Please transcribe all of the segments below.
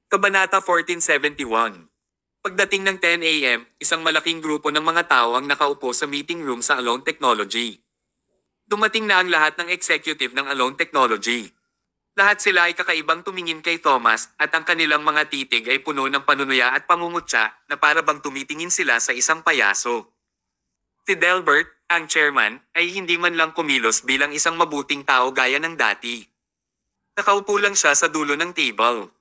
Kabanata 1471. Pagdating ng 10 a.m., isang malaking grupo ng mga tao ang nakaupo sa meeting room sa Alone Technology. Dumating na ang lahat ng executive ng Alone Technology. Lahat sila ay kakaibang tumingin kay Thomas at ang kanilang mga titig ay puno ng panunuya at pangungutya na para bang tumitingin sila sa isang payaso. Si Delbert, ang chairman, ay hindi man lang kumilos bilang isang mabuting tao gaya ng dati. Nakaupo lang siya sa dulo ng table.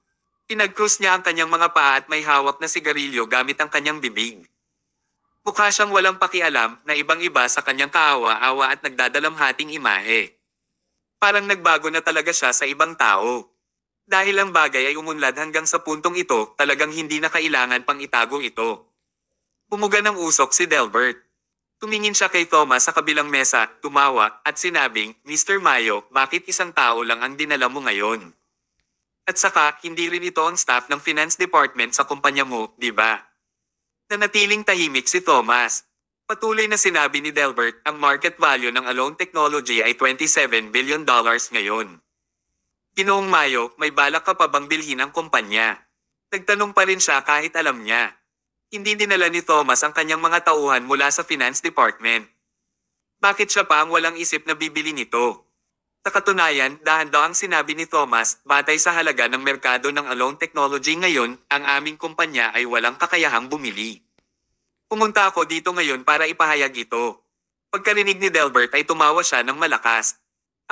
Pinag-cross niya ang kanyang mga paa at may hawak na sigarilyo gamit ang kanyang bibig. Mukha siyang walang pakialam na ibang-iba sa kanyang kaawa-awa at nagdadalamhating imahe. Parang nagbago na talaga siya sa ibang tao. Dahil ang bagay ay umunlad hanggang sa puntong ito, talagang hindi na kailangan pang itago ito. Pumuga ng usok si Delbert. Tumingin siya kay Thomas sa kabilang mesa, tumawa, at sinabing, Mr. Mayo, bakit isang tao lang ang dinala mo ngayon? At saka, hindi rin ito ang staff ng finance department sa kumpanya mo, di ba? Nanatiling tahimik si Thomas. Patuloy na sinabi ni Delbert, ang market value ng Alone Technology ay $27 billion ngayon. Ginoong Mayo, may balak ka pa bang bilhin ang kumpanya? Nagtanong pa rin siya kahit alam niya. Hindi dinala ni Thomas ang kanyang mga tauhan mula sa finance department. Bakit siya pa ang walang isip na bibili nito? Sa katunayan, dahan-dahang sinabi ni Thomas, batay sa halaga ng merkado ng Alone Technology ngayon, ang aming kumpanya ay walang kakayahang bumili. Pumunta ako dito ngayon para ipahayag ito. Pagkarinig ni Delbert ay tumawa siya ng malakas.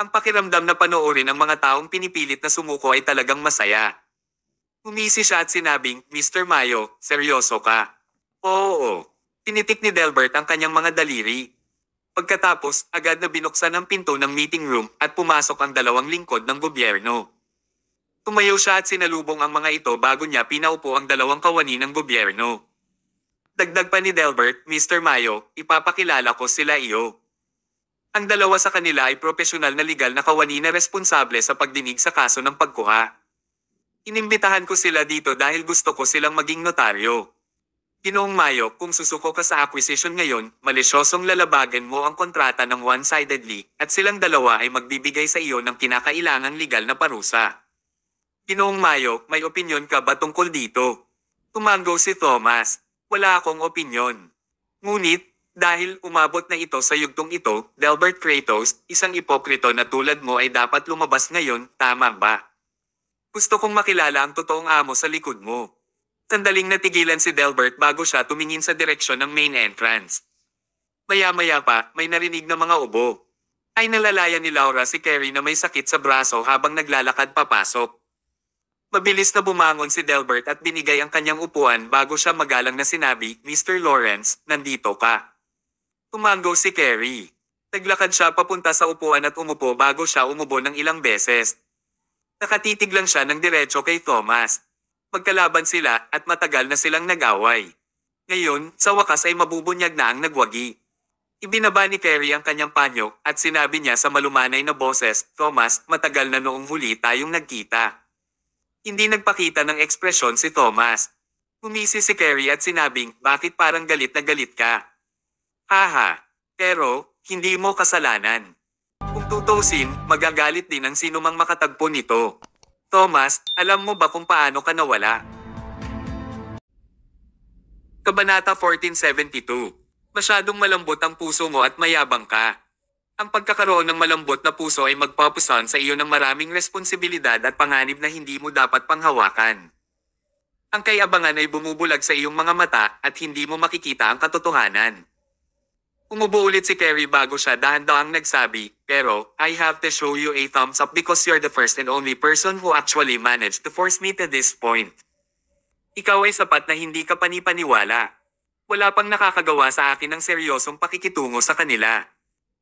Ang pakiramdam na panoorin ang mga taong pinipilit na sumuko ay talagang masaya. Umisi siya at sinabing, Mr. Mayo, seryoso ka? Oo. Tinitik ni Delbert ang kanyang mga daliri. Pagkatapos, agad na binuksan ang pinto ng meeting room at pumasok ang dalawang lingkod ng gobyerno. Tumayo siya at sinalubong ang mga ito bago niya pinaupo ang dalawang kawani ng gobyerno. Dagdag pa ni Delbert, Mr. Mayo, ipapakilala ko sila iyo. Ang dalawa sa kanila ay profesional na legal na kawani na responsable sa pagdinig sa kaso ng pagkuha. Inimbitahan ko sila dito dahil gusto ko silang maging notaryo. Ginoong Mayo, kung susuko ka sa acquisition ngayon, malisyosong lalabagan mo ang kontrata ng one-sidedly at silang dalawa ay magbibigay sa iyo ng kinakailangang legal na parusa. Ginoong Mayo, may opinyon ka ba tungkol dito? Tumango si Thomas. Wala akong opinyon. Ngunit, dahil umabot na ito sa yugtong ito, Delbert Kratos, isang ipokrito na tulad mo ay dapat lumabas ngayon, tama ba? Gusto kong makilala ang totoong amo sa likod mo. Sandaling natigilan si Delbert bago siya tumingin sa direksyon ng main entrance. Maya-maya pa, may narinig na mga ubo. Ay nalalayan ni Laura si Carrie na may sakit sa braso habang naglalakad papasok. Mabilis na bumangon si Delbert at binigay ang kanyang upuan bago siya magalang na sinabi, Mr. Lawrence, nandito ka. Tumango si Carrie. Naglakad siya papunta sa upuan at umupo bago siya umubo ng ilang beses. Nakatitig lang siya ng diretso kay Thomas. Magkalaban sila at matagal na silang nag-away. Ngayon, sa wakas ay mabubunyag na ang nagwagi. Ibinaba ni Carrie ang kanyang panyo at sinabi niya sa malumanay na boses, Thomas, matagal na noong huli tayong nagkita. Hindi nagpakita ng ekspresyon si Thomas. Umisi si Carrie at sinabing, bakit parang galit na galit ka? Haha, pero, hindi mo kasalanan. Kung tutusin, magagalit din ang sinumang makatagpo nito. Thomas, alam mo ba kung paano ka nawala? Kabanata 1472. Masyadong malambot ang puso mo at mayabang ka. Ang pagkakaroon ng malambot na puso ay magpapusan sa iyo ng maraming responsibilidad at panganib na hindi mo dapat panghawakan. Ang kayabangan ay bumubulag sa iyong mga mata at hindi mo makikita ang katotohanan. Umubo ulit si Carrie bago siya dahan-dahang nagsabi, pero, I have to show you a thumbs up because you're the first and only person who actually managed to force me to this point. Ikaw ay sapat na hindi ka panipaniwala. Wala pang nakakagawa sa akin ng seryosong pakikitungo sa kanila.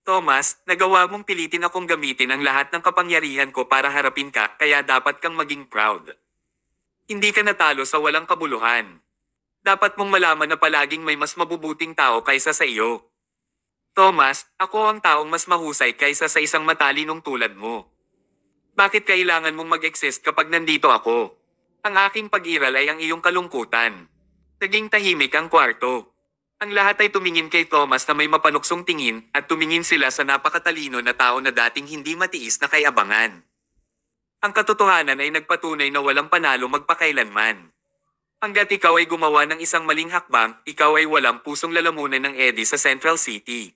Thomas, nagawa mong pilitin akong gamitin ang lahat ng kapangyarihan ko para harapin ka, kaya dapat kang maging proud. Hindi ka natalo sa walang kabuluhan. Dapat mong malaman na palaging may mas mabubuting tao kaysa sa iyo. Thomas, ako ang taong mas mahusay kaysa sa isang matalinong tulad mo. Bakit kailangan mong mag-exist kapag nandito ako? Ang aking pag-iral ay ang iyong kalungkutan. Naging tahimik ang kwarto. Ang lahat ay tumingin kay Thomas na may mapanuksong tingin at tumingin sila sa napakatalino na tao na dating hindi matiis na kayabangan. Ang katotohanan ay nagpatunay na walang panalo magpakailanman. Hanggat ikaw ay gumawa ng isang maling hakbang, ikaw ay walang pusong lalamunan ng Eddie sa Central City.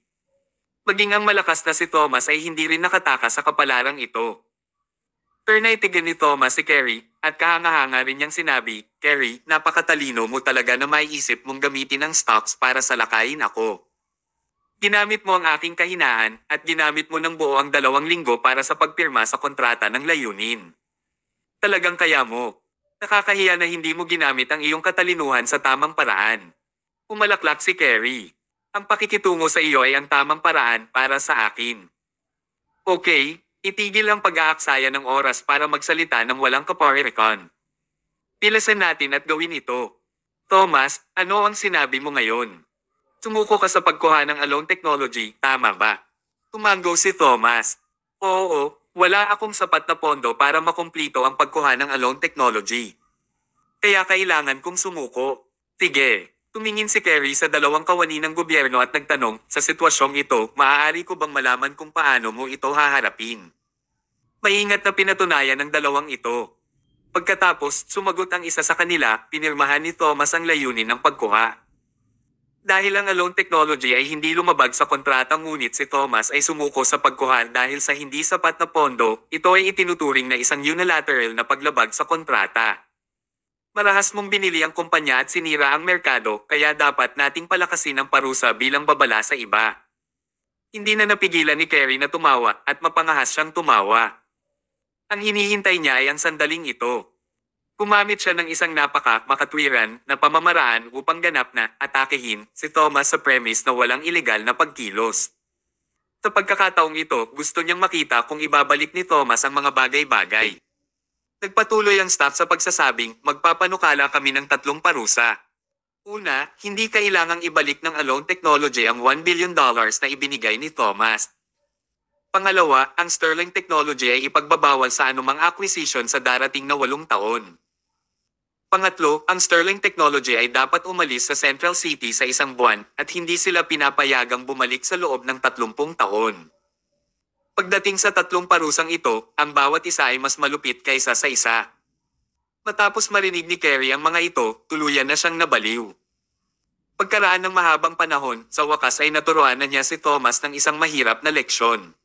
Maging ang malakas na si Thomas ay hindi rin nakatakas sa kapalarang ito. Pernaitigan ni Thomas si Carrie, at kahanga-hanga rin niyang sinabi, "Carrie, napakatalino mo talaga na maiisip mong gamitin ang stocks para salakayin ako. Ginamit mo ang aking kahinaan, at ginamit mo ng buo ang 2 linggo para sa pagpirma sa kontrata ng layunin. Talagang kaya mo. Nakakahiya na hindi mo ginamit ang iyong katalinuhan sa tamang paraan." Umalaklak si Carrie. "Ang pakikitungo sa iyo ay ang tamang paraan para sa akin. Okay, itigil ang pag-aaksaya ng oras para magsalita ng walang kaparekan. Pilasan natin at gawin ito. Thomas, ano ang sinabi mo ngayon? Sumuko ka sa pagkuha ng Alone Technology, tama ba?" Tumango si Thomas. "Oo, wala akong sapat na pondo para makumplito ang pagkuha ng Alone Technology. Kaya kailangan kong sumuko." Sige. Tumingin si Carrie sa 2 kawani ng gobyerno at nagtanong, "Sa sitwasyong ito, maaari ko bang malaman kung paano mo ito haharapin?" Maingat na pinatunayan ng 2 ito. Pagkatapos, sumagot ang isa sa kanila, pinirmahan ni Thomas ang layunin ng pagkuha. Dahil ang Alone Technology ay hindi lumabag sa kontrata ngunit si Thomas ay sumuko sa pagkuha dahil sa hindi sapat na pondo, ito ay itinuturing na isang unilateral na paglabag sa kontrata. Marahas mong binili ang kumpanya at sinira ang merkado, kaya dapat nating palakasin ang parusa bilang babala sa iba. Hindi na napigilan ni Carrie na tumawa at mapangahas siyang tumawa. Ang hinihintay niya ay ang sandaling ito. Gumamit siya ng isang makatwiran na pamamaraan upang ganap na atakehin si Thomas sa premise na walang ilegal na pagkilos. Sa pagkakataong ito, gusto niyang makita kung ibabalik ni Thomas ang mga bagay-bagay. Nagpatuloy ang staff sa pagsasabing, "Magpapanukala kami ng 3 parusa. Una, hindi kailangang ibalik ng Alone Technology ang $1 billion na ibinigay ni Thomas. Pangalawa, ang Sterling Technology ay ipagbabawal sa anumang acquisition sa darating na 8 taon. Pangatlo, ang Sterling Technology ay dapat umalis sa Central City sa 1 buwan at hindi sila pinapayagang bumalik sa loob ng 30 taon. Pagdating sa 3 parusang ito, ang bawat isa ay mas malupit kaysa sa isa." Matapos marinig ni Carrie ang mga ito, tuluyan na siyang nabaliw. Pagkaraan ng mahabang panahon, sa wakas ay naturuan na niya si Thomas ng isang mahirap na leksyon.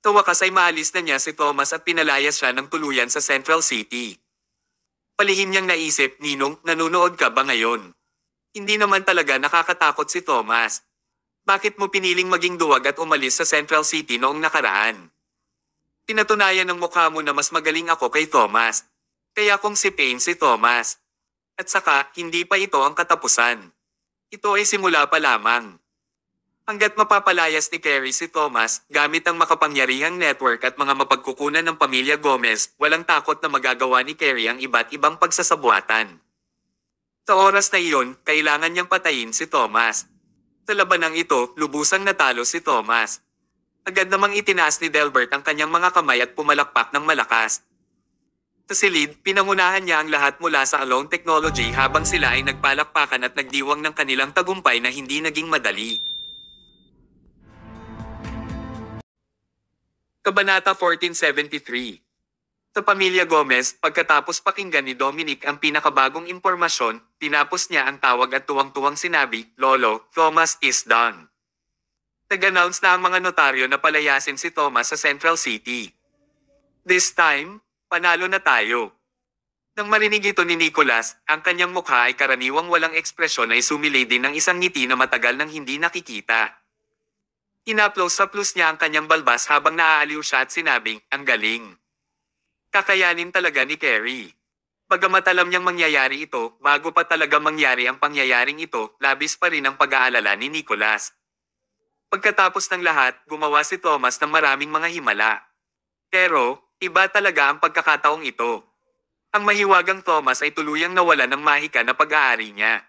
Sa wakas ay maalis na niya si Thomas at pinalayas siya ng tuluyan sa Central City. Palihim niyang naisip, "Ninong, nanonood ka ba ngayon?" Hindi naman talaga nakakatakot si Thomas. "Bakit mo piniling maging duwag at umalis sa Central City noong nakaraan? Pinatunayan ng mukha mo na mas magaling ako kay Thomas. Kaya kung si Payne si Thomas. At saka, hindi pa ito ang katapusan. Ito ay simula pa lamang." Hanggat mapapalayas ni Carrie si Thomas, gamit ang makapangyarihang network at mga mapagkukunan ng pamilya Gomez, walang takot na magagawa ni Carrie ang iba't ibang pagsasabuatan. Sa oras na iyon, kailangan niyang patayin si Thomas. Sa labanang ito, lubusang natalo si Thomas. Agad namang itinaas ni Delbert ang kanyang mga kamay at pumalakpak ng malakas. Sa silid, pinangunahan niya ang lahat mula sa Alone Technology habang sila ay nagpalakpakan at nagdiwang ng kanilang tagumpay na hindi naging madali. Kabanata 1473. Sa pamilya Gomez, pagkatapos pakinggan ni Dominic ang pinakabagong impormasyon, tinapos niya ang tawag at tuwang-tuwang sinabi, "Lolo, Thomas is done." Nag-announce na ang mga notaryo na palayasin si Thomas sa Central City. This time, panalo na tayo. Nang marinig ito ni Nicholas, ang kanyang mukha ay karaniwang walang ekspresyon ay sumilay din ng isang ngiti na matagal nang hindi nakikita. Inaplos niya ang kanyang balbas habang naaaliw siya at sinabing, "Ang galing." Kakayanin talaga ni Carrie. Bagamat alam niyang mangyayari ito, bago pa talaga mangyari ang pangyayaring ito, labis pa rin ang pag-aalala ni Nicholas. Pagkatapos ng lahat, gumawa si Thomas ng maraming mga himala. Pero, iba talaga ang pagkakataong ito. Ang mahiwagang Thomas ay tuluyang nawala ng mahika na pag-aari niya.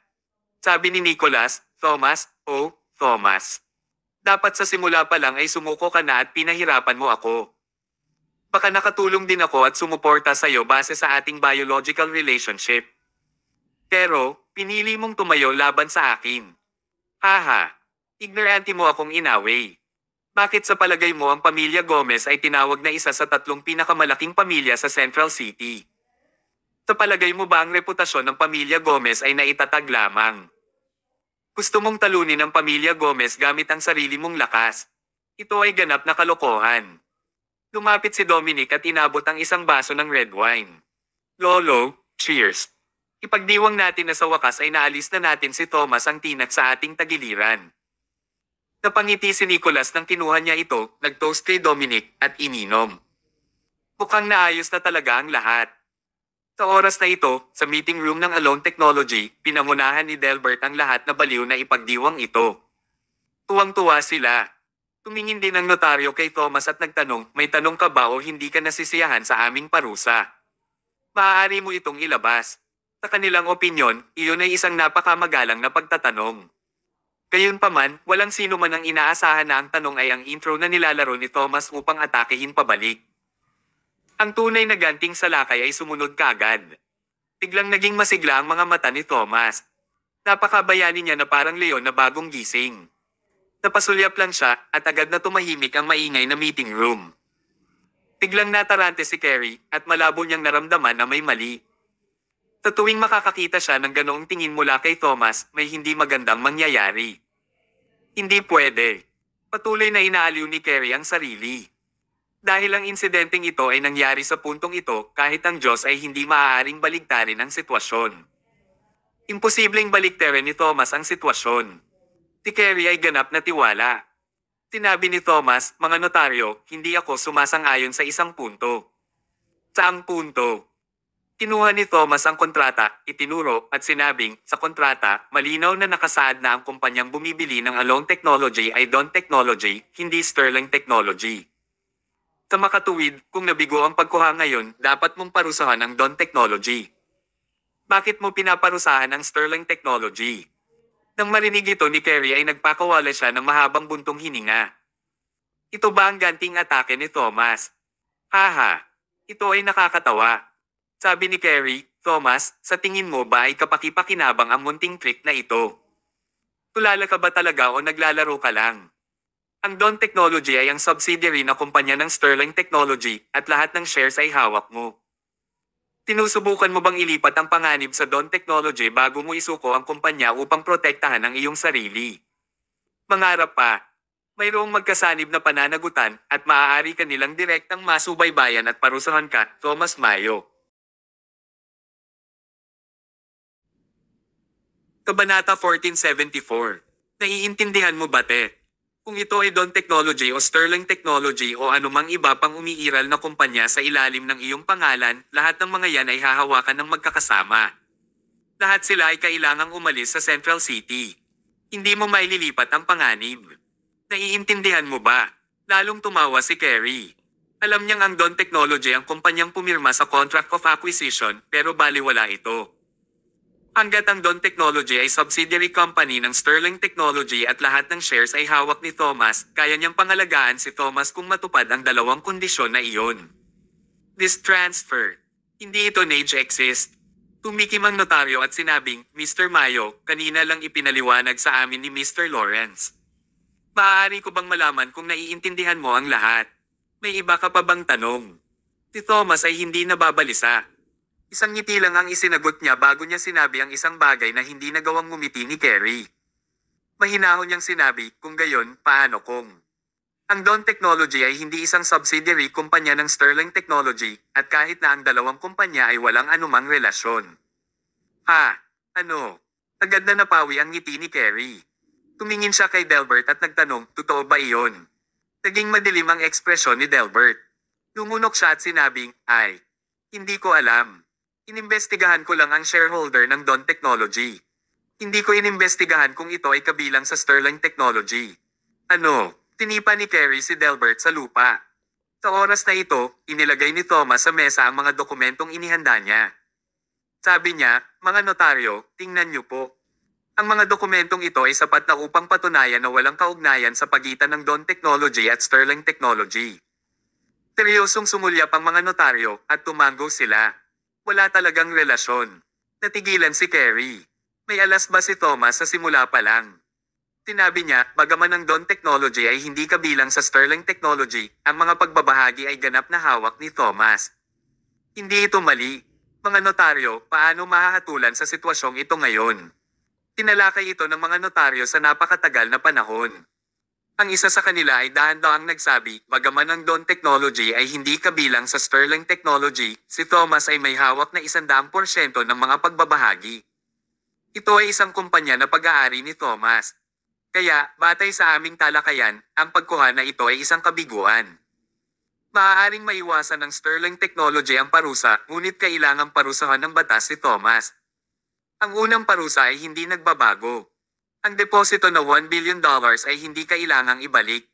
Sabi ni Nicholas, "Thomas, oh, Thomas. Dapat sa simula pa lang ay sumuko ka na at pinahirapan mo ako. Baka nakatulong din ako at sumuporta sa iyo base sa ating biological relationship. Pero, pinili mong tumayo laban sa akin. Haha, ignorante mo akong inaway. Bakit sa palagay mo ang pamilya Gomez ay tinawag na isa sa tatlong pinakamalaking pamilya sa Central City? Sa palagay mo ba ang reputasyon ng pamilya Gomez ay naitatag lamang? Gusto mong talunin ang pamilya Gomez gamit ang sarili mong lakas? Ito ay ganap na kalokohan. Lumapit si Dominic at inabot ang isang baso ng red wine. Lolo, cheers. Ipagdiwang natin na sa wakas ay naalis na natin si Thomas ang tinak sa ating tagiliran. Napangiti si Nicholas nang kinuha niya ito, nag-toast kay Dominic at ininom. Mukhang naayos na talaga ang lahat. Sa oras na ito, sa meeting room ng Alone Technology, pinangunahan ni Delbert ang lahat na baliw na ipagdiwang ito. Tuwang-tuwa sila. Tumingin din ang notaryo kay Thomas at nagtanong, may tanong ka ba o hindi ka nasisiyahan sa aming parusa? Maaari mo itong ilabas. Sa kanilang opinyon, iyon ay isang napakamagalang na pagtatanong. Gayunpaman, walang sino man ang inaasahan na ang tanong ay ang intro na nilalaro ni Thomas upang atakehin pabalik. Ang tunay na ganting salakay ay sumunod kaagad. Biglang naging masigla ang mga mata ni Thomas. Napakabayani niya na parang leon na bagong gising. Napasulyap lang siya at agad na tumahimik ang maingay na meeting room. Biglang natarante si Carrie at malabo niyang naramdaman na may mali. Sa tuwing makakakita siya ng ganoong tingin mula kay Thomas, may hindi magandang mangyayari. Hindi pwede. Patuloy na inaaliw ni Carrie ang sarili. Dahil ang insidenteng ito ay nangyari sa puntong ito, kahit ang Diyos ay hindi maaaring baligtarin ang sitwasyon. Imposibleng baliktarin ni Thomas ang sitwasyon. Si Carrie ay ganap na tiwala. Sinabi ni Thomas, mga notaryo, hindi ako sumasang-ayon sa isang punto. Saang punto? Kinuha ni Thomas ang kontrata, itinuro, at sinabing, sa kontrata, malinaw na nakasaad na ang kumpanyang bumibili ng Alone Technology ay Dawn Technology, hindi Sterling Technology. Sa makatuwid, kung nabigo ang pagkuha ngayon, dapat mong parusahan ang Dawn Technology. Bakit mo pinaparusahan ang Sterling Technology? Nang marinig ito ni Carrie ay nagpakawala siya ng mahabang buntong hininga. Ito ba ang ganting atake ni Thomas? Haha, ito ay nakakatawa. Sabi ni Carrie, Thomas, sa tingin mo ba ay kapaki-pakinabang ang munting trick na ito? Tulala ka ba talaga o naglalaro ka lang? Ang Dawn Technology ay ang subsidiary na kumpanya ng Sterling Technology at lahat ng shares ay hawak mo. Tinusubukan mo bang ilipat ang panganib sa Dawn Technology bago mo isuko ang kumpanya upang protektahan ang iyong sarili? Mangarap pa. Mayroong magkasanib na pananagutan at maaari ka nilang direktang masubaybayan at parusahan ka, Thomas Mayo. Kabanata 1474. Naiintindihan mo ba, te? Kung ito ay Dawn Technology o Sterling Technology o anumang iba pang umiiral na kumpanya sa ilalim ng iyong pangalan, lahat ng mga yan ay hahawakan ng magkakasama. Lahat sila ay kailangang umalis sa Central City. Hindi mo maililipat ang panganib. Naiintindihan mo ba? Lalong tumawa si Carrie. Alam niyang ang Dawn Technology ang kumpanyang pumirma sa Contract of Acquisition pero baliwala ito. Hanggat ang Dawn Technology ay subsidiary company ng Sterling Technology at lahat ng shares ay hawak ni Thomas, kaya niyang pangalagaan si Thomas kung matupad ang dalawang kondisyon na iyon. This transfer. Hindi ito nage exist. Tumikim ang notaryo at sinabing, Mr. Mayo, kanina lang ipinaliwanag sa amin ni Mr. Lawrence. Maaari ko bang malaman kung naiintindihan mo ang lahat? May iba ka pa bang tanong? Si Thomas ay hindi nababalisa. Isang ngiti lang ang isinagot niya bago niya sinabi ang isang bagay na hindi nagawang ngumiti ni Carrie. Mahinahon niyang sinabi, kung gayon, paano kung? Ang Dawn Technology ay hindi isang subsidiary kumpanya ng Sterling Technology, at kahit na ang dalawang kumpanya ay walang anumang relasyon. Ha? Ano? Agad na napawi ang ngiti ni Carrie. Tumingin siya kay Delbert at nagtanong, totoo ba iyon? Naging madilim ang ekspresyon ni Delbert. Lumunok siya at sinabing, ay, hindi ko alam. Inimbestigahan ko lang ang shareholder ng Dawn Technology. Hindi ko inimbestigahan kung ito ay kabilang sa Sterling Technology. Ano? Tinipa ni Carrie si Delbert sa lupa. Sa oras na ito, inilagay ni Thomas sa mesa ang mga dokumentong inihanda niya. Sabi niya, mga notaryo, tingnan niyo po. Ang mga dokumentong ito ay sapat na upang patunayan na walang kaugnayan sa pagitan ng Dawn Technology at Sterling Technology. Seryosong sumulyap ang mga notaryo at tumango sila. Wala talagang relasyon. Natigilan si Carrie. May alas ba si Thomas sa simula pa lang? Sinabi niya, bagaman ang Dawn Technology ay hindi kabilang sa Sterling Technology, ang mga pagbabahagi ay ganap na hawak ni Thomas. Hindi ito mali. Mga notaryo, paano mahahatulan sa sitwasyong ito ngayon? Tinalakay ito ng mga notaryo sa napakatagal na panahon. Ang isa sa kanila ay dahan-dahang nagsabi, bagaman ang Dawn Technology ay hindi kabilang sa Sterling Technology, si Thomas ay may hawak na 100% ng mga pagbabahagi. Ito ay isang kumpanya na pag-aari ni Thomas. Kaya, batay sa aming talakayan, ang pagkuha na ito ay isang kabiguan. Maaaring maiwasan ng Sterling Technology ang parusa, ngunit kailangang parusahan ng batas si Thomas. Ang unang parusa ay hindi nagbabago. Ang deposito na $1 billion ay hindi kailangang ibalik.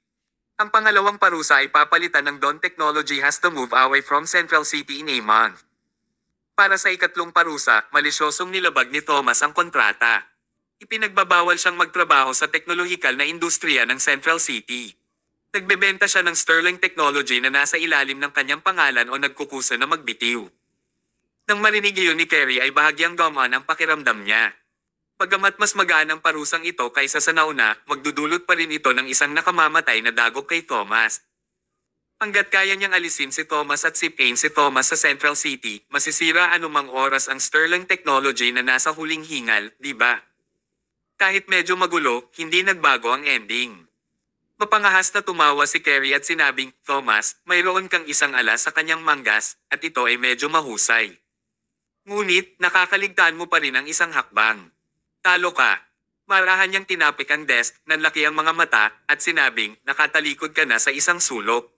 Ang pangalawang parusa ay papalitan ng Dawn Technology has to move away from Central City in a month. Para sa ikatlong parusa, malisyosong nilabag ni Thomas ang kontrata. Ipinagbabawal siyang magtrabaho sa teknolohikal na industriya ng Central City. Nagbebenta siya ng Sterling Technology na nasa ilalim ng kanyang pangalan o nagkukusa na magbitiw. Nang marinig iyon ni Kerry ay bahagyang gumaan ang pakiramdam niya. Bagamat mas magaan ang parusang ito kaysa sa nauna, magdudulot pa rin ito ng isang nakamamatay na dagok kay Thomas. Hanggat kaya niyang alisin si Thomas at sipin si Thomas sa Central City, masisira anumang oras ang Sterling Technology na nasa huling hingal, di ba? Kahit medyo magulo, hindi nagbago ang ending. Mapangahas na tumawa si Kerry at sinabing, Thomas, mayroon kang isang alas sa kanyang manggas, at ito ay medyo mahusay. Ngunit, nakakaligtaan mo pa rin ang isang hakbang. Talo ka. Marahan niyang tinapik ang desk, nanlaki ang mga mata, at sinabing, nakatalikod ka na sa isang sulok.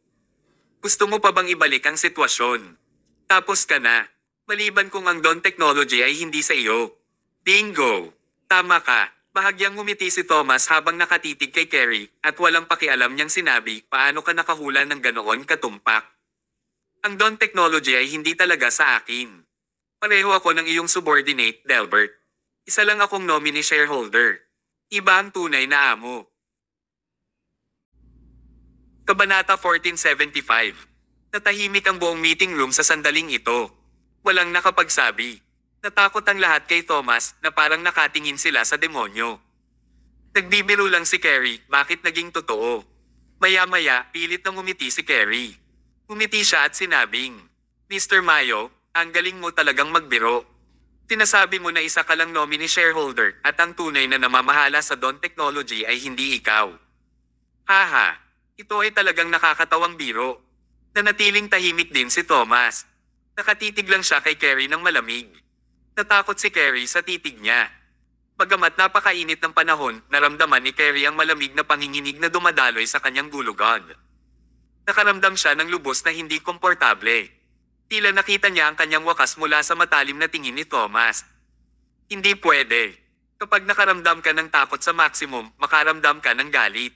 Gusto mo pa bang ibalik ang sitwasyon? Tapos ka na. Maliban kung ang Dawn Technology ay hindi sa iyo. Bingo! Tama ka. Bahagyang ngumiti si Thomas habang nakatitig kay Kerry, at walang pakialam niyang sinabi, paano ka nakahula ng ganoon katumpak? Ang Dawn Technology ay hindi talaga sa akin. Pareho ako ng iyong subordinate, Delbert. Isa lang akong nominee shareholder. Iba ang tunay na amo. Kabanata 1475. Natahimik ang buong meeting room sa sandaling ito. Walang nakapagsabi. Natakot ang lahat kay Thomas na parang nakatingin sila sa demonyo. Nagbibiro lang si Kerry, bakit naging totoo? Maya-maya, pilit na ngumiti si Kerry. Ngumiti siya at sinabing, Mr. Mayo, ang galing mo talagang magbiro. Tinasabi mo na isa ka lang nominee shareholder at ang tunay na namamahala sa Dawn Technology ay hindi ikaw. Haha, ito ay talagang nakakatawang biro. Nanatiling tahimik din si Thomas. Nakatitig lang siya kay Kerry ng malamig. Natakot si Kerry sa titig niya. Bagamat napakainit ng panahon, naramdaman ni Kerry ang malamig na panginginig na dumadaloy sa kanyang gulugan. Nakaramdam siya ng lubos na hindi komportable. Tila nakita niya ang kanyang wakas mula sa matalim na tingin ni Thomas. Hindi pwede. Kapag nakaramdam ka ng takot sa maximum, makaramdam ka ng galit.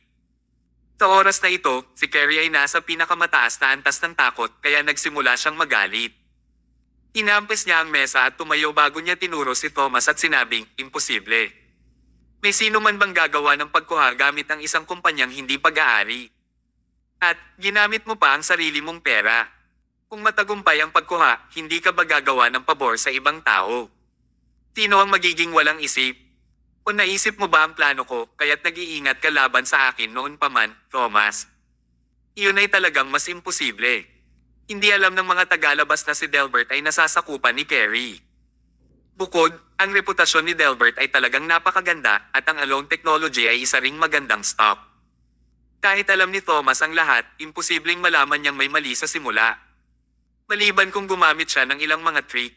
Sa oras na ito, si Kerry ay nasa pinakamataas na antas ng takot kaya nagsimula siyang magalit. Inampes niya ang mesa at tumayo bago niya tinuro si Thomas at sinabing, imposible. May sino man bang gagawa ng pagkuha gamit ang isang kumpanyang hindi pag-aari? At, ginamit mo pa ang sarili mong pera. Kung matagumpay ang pagkuha, hindi ka ba gagawa ng pabor sa ibang tao? Sino ang magiging walang isip? O naisip mo ba ang plano ko, kaya't nag-iingat ka laban sa akin noon pa man, Thomas? Iyon ay talagang mas imposible. Hindi alam ng mga tagalabas na si Delbert ay nasasakupan ni Kerry. Bukod, ang reputasyon ni Delbert ay talagang napakaganda at ang Alone Technology ay isa ring magandang stock. Kahit alam ni Thomas ang lahat, imposibleng malaman niyang may mali sa simula. Maliban kung gumamit siya ng ilang mga trick.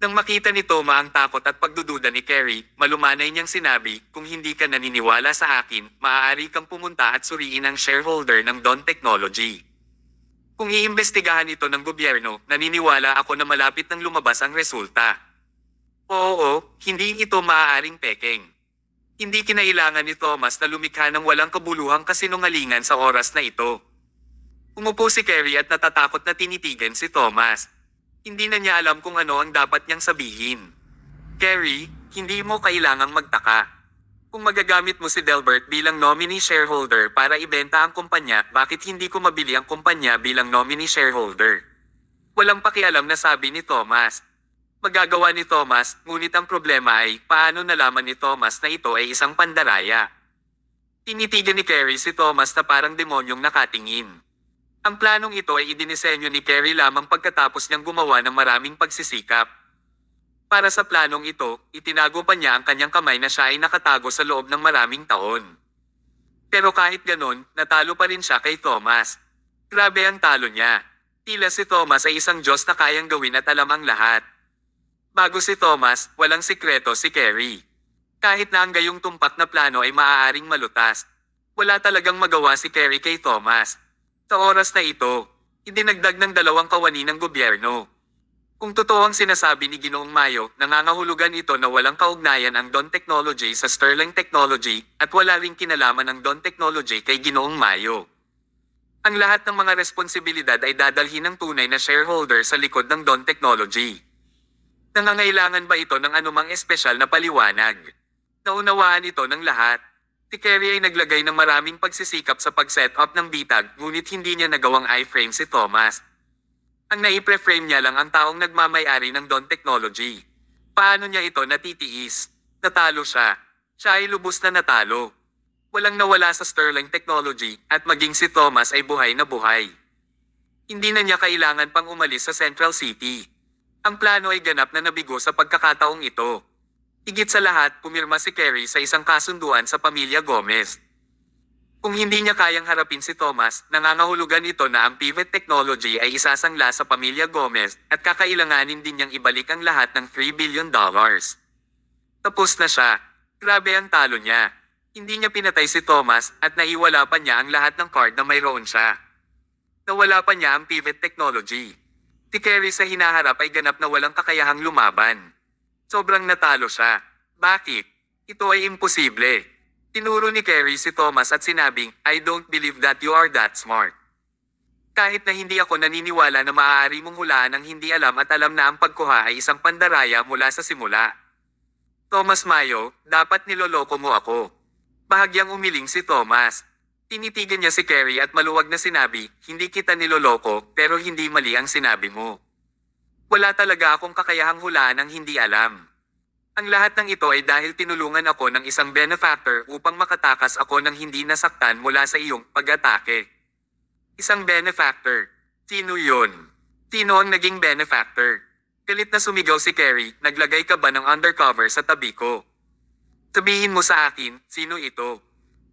Nang makita ni Toma ang takot at pagdududa ni Kerry, malumanay niyang sinabi, kung hindi ka naniniwala sa akin, maaari kang pumunta at suriin ang shareholder ng Dawn Technology. Kung iimbestigahan ito ng gobyerno, naniniwala ako na malapit nang lumabas ang resulta. Oo, hindi ito maaaring pekeng. Hindi kinailangan ni Thomas na lumikha ng walang kabuluhang kasinungalingan sa oras na ito. Umupo si Kerry at natatakot na tinitigan si Thomas. Hindi na niya alam kung ano ang dapat niyang sabihin. Kerry, hindi mo kailangang magtaka. Kung magagamit mo si Delbert bilang nominee shareholder para ibenta ang kumpanya, bakit hindi ko mabili ang kumpanya bilang nominee shareholder? Walang pakialam na sabi ni Thomas. Magagawa ni Thomas, ngunit ang problema ay, paano nalaman ni Thomas na ito ay isang pandaraya? Tinitigan ni Carrie si Thomas na parang demonyong nakatingin. Ang planong ito ay idinisenyo ni Carrie lamang pagkatapos niyang gumawa ng maraming pagsisikap. Para sa planong ito, itinago pa niya ang kanyang kamay na siya ay nakatago sa loob ng maraming taon. Pero kahit ganon, natalo pa rin siya kay Thomas. Grabe ang talo niya. Tila si Thomas ay isang Diyos na kayang gawin at alam ang lahat. Bago si Thomas, walang sikreto si Carrie. Kahit na ang gayong tumpak na plano ay maaaring malutas, wala talagang magawa si Carrie kay Thomas. Sa oras na ito, idinagdag ng 2 kawani ng gobyerno. Kung totoo ang sinasabi ni Ginoong Mayo, nangangahulugan ito na walang kaugnayan ang Dawn Technology sa Sterling Technology at wala ring kinalaman ang Dawn Technology kay Ginoong Mayo. Ang lahat ng mga responsibilidad ay dadalhin ng tunay na shareholder sa likod ng Dawn Technology. Nangangailangan ba ito ng anumang espesyal na paliwanag? Naunawaan ito ng lahat. Si Carrie ay naglagay ng maraming pagsisikap sa pag-set up ng bitag, ngunit hindi niya nagawang iframe si Thomas. Ang naipreframe niya lang ang taong nagmamay-ari ng Dawn Technology. Paano niya ito natitiis? Natalo siya. Siya ay lubos na natalo. Walang nawala sa Sterling Technology at maging si Thomas ay buhay na buhay. Hindi na niya kailangan pang umalis sa Central City. Ang plano ay ganap na nabigo sa pagkakataong ito. Higit sa lahat, pumirma si Carrie sa isang kasunduan sa pamilya Gomez. Kung hindi niya kayang harapin si Thomas, nangangahulugan ito na ang pivot technology ay isasangla sa pamilya Gomez at kakailanganin din niyang ibalik ang lahat ng $3 billion. Tapos na siya. Grabe ang talo niya. Hindi niya pinatay si Thomas at naiwala pa niya ang lahat ng card na mayroon siya. Nawala pa niya ang pivot technology. Si Carrie sa hinaharap ay ganap na walang kakayahang lumaban. Sobrang natalo siya. Bakit? Ito ay imposible. Tinuro ni Carrie si Thomas at sinabing, I don't believe that you are that smart. Kahit na hindi ako naniniwala na maaari mong hulaan ang hindi alam at alam na ang pagkuha ay isang pandaraya mula sa simula. Thomas Mayo, dapat niloloko mo ako. Bahagyang umiling si Thomas. Tinitigan niya si Carrie at maluwag na sinabi, hindi kita niloloko pero hindi mali ang sinabi mo. Wala talaga akong kakayahang hulaan ang hindi alam. Ang lahat ng ito ay dahil tinulungan ako ng isang benefactor upang makatakas ako ng hindi nasaktan mula sa iyong pag-atake. Isang benefactor. Sino yun? Sino ang naging benefactor? Galit na sumigaw si Carrie, naglagay ka ba ng undercover sa tabi ko? Sabihin mo sa akin, sino ito?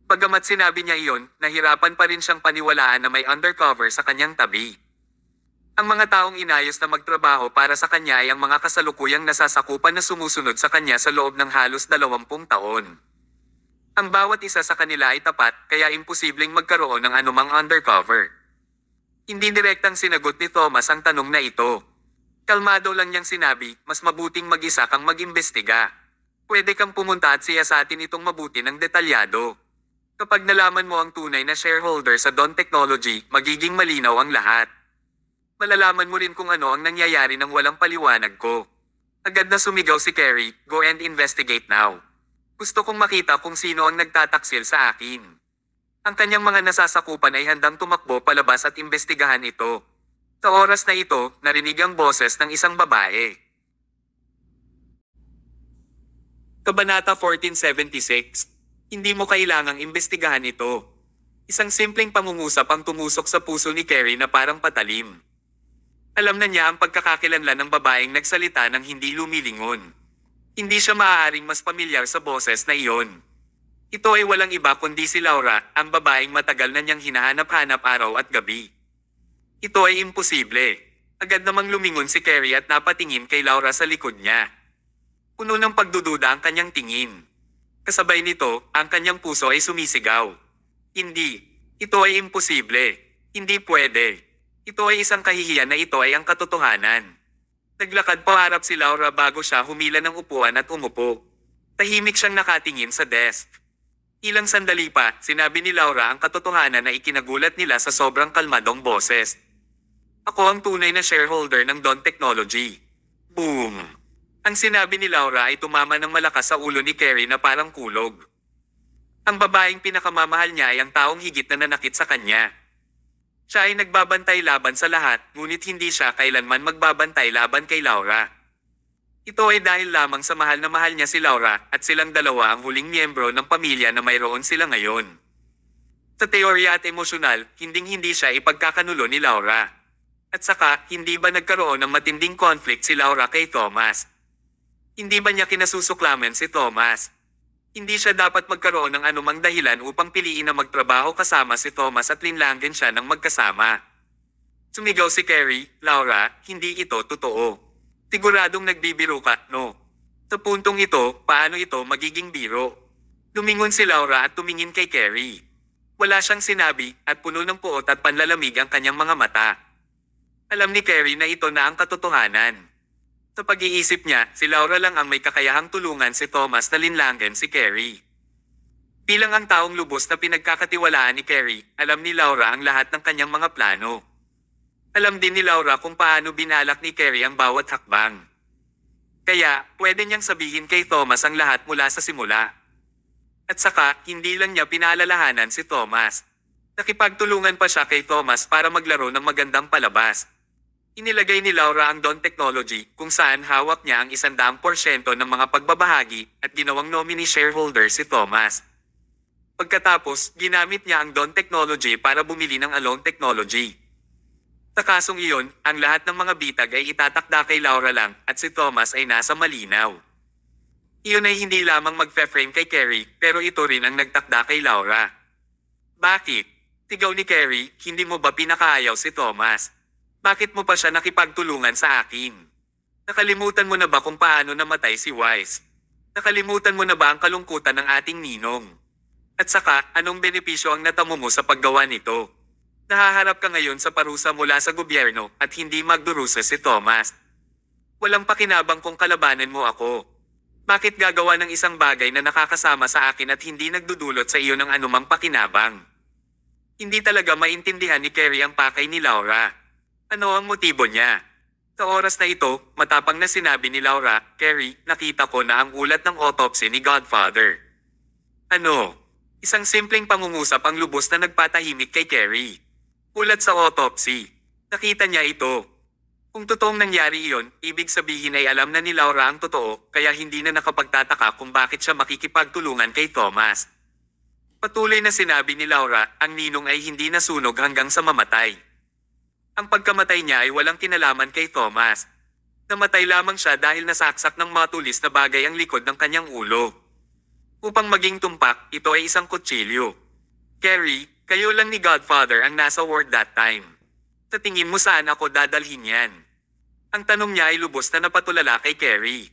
Bagamat sinabi niya iyon, nahirapan pa rin siyang paniwalaan na may undercover sa kanyang tabi. Ang mga taong inayos na magtrabaho para sa kanya ay ang mga kasalukuyang nasasakupan na sumusunod sa kanya sa loob ng halos 20 taon. Ang bawat isa sa kanila ay tapat, kaya imposibleng magkaroon ng anumang undercover. Hindi direktang sinagot ni Thomas ang tanong na ito. Kalmado lang niyang sinabi, mas mabuting mag-isa kang mag-imbestiga. Pwede kang pumunta at siyasatin itong mabuti ng detalyado. Kapag nalaman mo ang tunay na shareholder sa Dawn Technology, magiging malinaw ang lahat. Malalaman mo rin kung ano ang nangyayari nang walang paliwanag ko. Agad na sumigaw si Carrie, go and investigate now. Gusto kong makita kung sino ang nagtataksil sa akin. Ang kanyang mga nasasakupan ay handang tumakbo palabas at imbestigahan ito. Sa oras na ito, narinig ang boses ng isang babae. Kabanata 1476. Hindi mo kailangang imbestigahan ito. Isang simpleng pangungusap ang tumusok sa puso ni Carrie na parang patalim. Alam na niya ang pagkakakilanlan ng babaeng nagsalita ng hindi lumilingon. Hindi siya maaaring mas pamilyar sa boses na iyon. Ito ay walang iba kundi si Laura, ang babaeng matagal na niyang hinahanap-hanap araw at gabi. Ito ay imposible. Agad namang lumingon si Carrie at napatingin kay Laura sa likod niya. Puno ng pagdududa ang kanyang tingin. Kasabay nito, ang kanyang puso ay sumisigaw. Hindi. Ito ay imposible. Hindi pwede. Ito ay isang kahihiyan na ito ay ang katotohanan. Naglakad paharap si Laura bago siya humila ng upuan at umupo. Tahimik siyang nakatingin sa desk. Ilang sandali pa, sinabi ni Laura ang katotohanan na ikinagulat nila sa sobrang kalmadong boses. Ako ang tunay na shareholder ng Dawn Technology. Boom! Ang sinabi ni Laura ay tumama ng malakas sa ulo ni Carrie na parang kulog. Ang babaeng pinakamamahal niya ay ang taong higit na nanakit sa kanya. Siya ay nagbabantay laban sa lahat, ngunit hindi siya kailanman magbabantay laban kay Laura. Ito ay dahil lamang sa mahal na mahal niya si Laura at silang dalawa ang huling miyembro ng pamilya na mayroon sila ngayon. Sa teorya at emosyonal, hinding-hindi siya ipagkakanulo ni Laura. At saka, hindi ba nagkaroon ng matinding conflict si Laura kay Thomas? Hindi ba niya kinasusuklaman si Thomas? Hindi siya dapat magkaroon ng anumang dahilan upang piliin na magtrabaho kasama si Thomas at linlangin siya ng magkasama. Sumigaw si Carrie, Laura, hindi ito totoo. Siguradong nagbibiro ka, no? Sa puntong ito, paano ito magiging biro? Lumingon si Laura at tumingin kay Carrie. Wala siyang sinabi at puno ng puot at panlalamig ang kanyang mga mata. Alam ni Carrie na ito na ang katotohanan. Sa pag-iisip niya, si Laura lang ang may kakayahang tulungan si Thomas na linlangin si Carrie. Bilang ang taong lubos na pinagkakatiwalaan ni Carrie, alam ni Laura ang lahat ng kanyang mga plano. Alam din ni Laura kung paano binalak ni Carrie ang bawat hakbang. Kaya, pwede niyang sabihin kay Thomas ang lahat mula sa simula. At saka, hindi lang niya pinaalalahanan si Thomas. Nakipagtulungan pa siya kay Thomas para maglaro ng magandang palabas. Inilagay ni Laura ang Dawn Technology kung saan hawak niya ang 100% ng mga pagbabahagi at ginawang nominee shareholder si Thomas. Pagkatapos, ginamit niya ang Dawn Technology para bumili ng Alone Technology. Sa kasong iyon, ang lahat ng mga bitag ay itatakda kay Laura lang at si Thomas ay nasa malinaw. Iyon ay hindi lamang magfe-frame kay Carrie pero ito rin ang nagtakda kay Laura. Bakit? Sigaw ni Carrie, hindi mo ba pinakaayaw si Thomas? Bakit mo pa siya nakipagtulungan sa akin? Nakalimutan mo na ba kung paano namatay si Wise? Nakalimutan mo na ba ang kalungkutan ng ating ninong? At saka, anong benepisyo ang natamo mo sa paggawa nito? Nahaharap ka ngayon sa parusa mula sa gobyerno at hindi magdurusa si Thomas. Walang pakinabang kung kalabanan mo ako. Bakit gagawa ng isang bagay na nakakasama sa akin at hindi nagdudulot sa iyo ng anumang pakinabang? Hindi talaga maintindihan ni Carrie ang pakay ni Laura. Ano ang motibo niya? Sa oras na ito, matapang na sinabi ni Laura, Carrie, nakita ko na ang ulat ng autopsy ni Godfather. Ano? Isang simpleng pangungusap ang lubos na nagpatahimik kay Carrie. Ulat sa autopsy. Nakita niya ito. Kung totoong nangyari iyon, ibig sabihin ay alam na ni Laura ang totoo, kaya hindi na nakapagtataka kung bakit siya makikipagtulungan kay Thomas. Patuloy na sinabi ni Laura, ang ninong ay hindi nasunog hanggang sa mamatay. Ang pagkamatay niya ay walang kinalaman kay Thomas. Namatay lamang siya dahil nasaksak ng matulis na bagay ang likod ng kanyang ulo. Upang maging tumpak, ito ay isang kutsilyo. Carrie, kayo lang ni Godfather ang nasa ward that time. Sa tingin mo saan ako dadalhin yan? Ang tanong niya ay lubos na napatulala kay Carrie.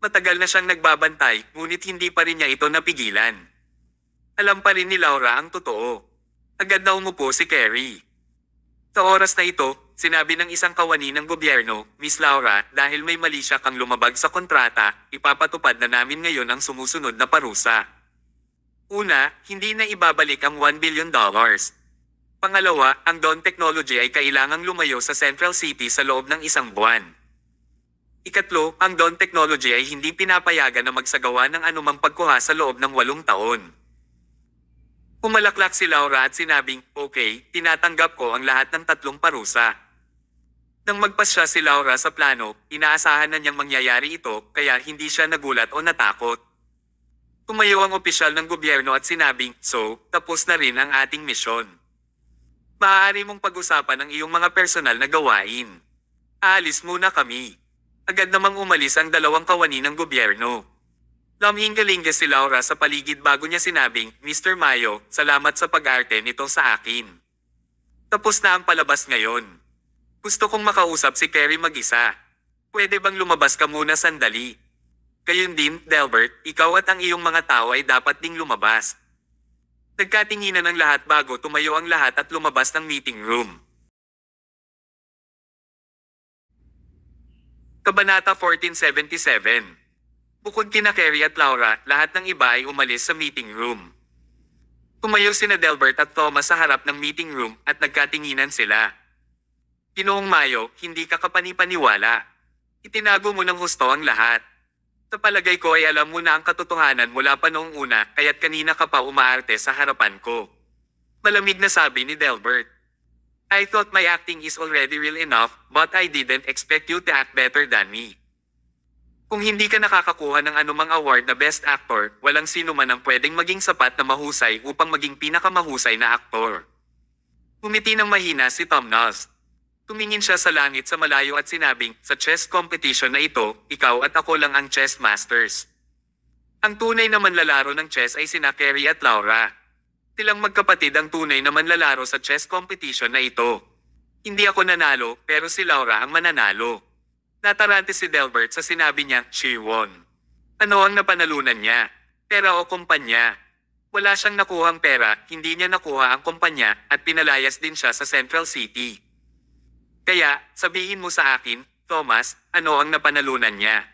Matagal na siyang nagbabantay, ngunit hindi pa rin niya ito napigilan. Alam pa rin ni Laura ang totoo. Agad na umupo si Carrie. Sa oras na ito, sinabi ng isang kawani ng gobyerno, Miss Laura, dahil may mali siya kang lumabag sa kontrata, ipapatupad na namin ngayon ang sumusunod na parusa. Una, hindi na ibabalik ang $1 billion. Pangalawa, ang Dawn Technology ay kailangang lumayo sa Central City sa loob ng 1 buwan. Ikatlo, ang Dawn Technology ay hindi pinapayagan na magsagawa ng anumang pagkuha sa loob ng 8 taon. Pumalaklak si Laura at sinabing, okay, tinatanggap ko ang lahat ng 3 parusa. Nang magpasya si Laura sa plano, inaasahan na niyang mangyayari ito, kaya hindi siya nagulat o natakot. Tumayo ang opisyal ng gobyerno at sinabing, so, tapos na rin ang ating misyon. Maaari mong pag-usapan ang iyong mga personal na gawain. Aalis muna kami. Agad namang umalis ang 2 kawani ng gobyerno. Lamhingalinga si Laura sa paligid bago niya sinabing, Mr. Mayo, salamat sa pag-arte nito sa akin. Tapos na ang palabas ngayon. Gusto kong makausap si Carrie mag-isa. Pwede bang lumabas ka muna sandali? Gayun din, Delbert, ikaw at ang iyong mga tao ay dapat ding lumabas. Nagkatinginan ang lahat bago tumayo ang lahat at lumabas ng meeting room. Kabanata 1477. Bukod kina Carrie at Laura, lahat ng iba ay umalis sa meeting room. Tumayo sina Delbert at Thomas sa harap ng meeting room at nagkatinginan sila. Ginoong Mayo, hindi ka kapanipaniwala. Itinago mo ng husto ang lahat. Sa palagay ko ay alam mo na ang katotohanan mula pa noong una, kaya't kanina ka pa umaarte sa harapan ko. Malamig na sabi ni Delbert. I thought my acting is already real enough, but I didn't expect you to act better than me. Kung hindi ka nakakakuha ng anumang award na Best Actor, walang sino man ang pwedeng maging sapat na mahusay upang maging pinakamahusay na aktor. Umiti ng mahina si Tom Noss. Tumingin siya sa langit sa malayo at sinabing, sa chess competition na ito, ikaw at ako lang ang chess masters. Ang tunay na manlalaro ng chess ay sina Carrie at Laura. Silang magkapatid ang tunay na manlalaro sa chess competition na ito. Hindi ako nanalo, pero si Laura ang mananalo. Natarante si Delbert sa sinabi niya, she won. Ano ang napanalunan niya? Pera o kumpanya? Wala siyang nakuhang pera, hindi niya nakuha ang kumpanya, at pinalayas din siya sa Central City. Kaya, sabihin mo sa akin, Thomas, ano ang napanalunan niya?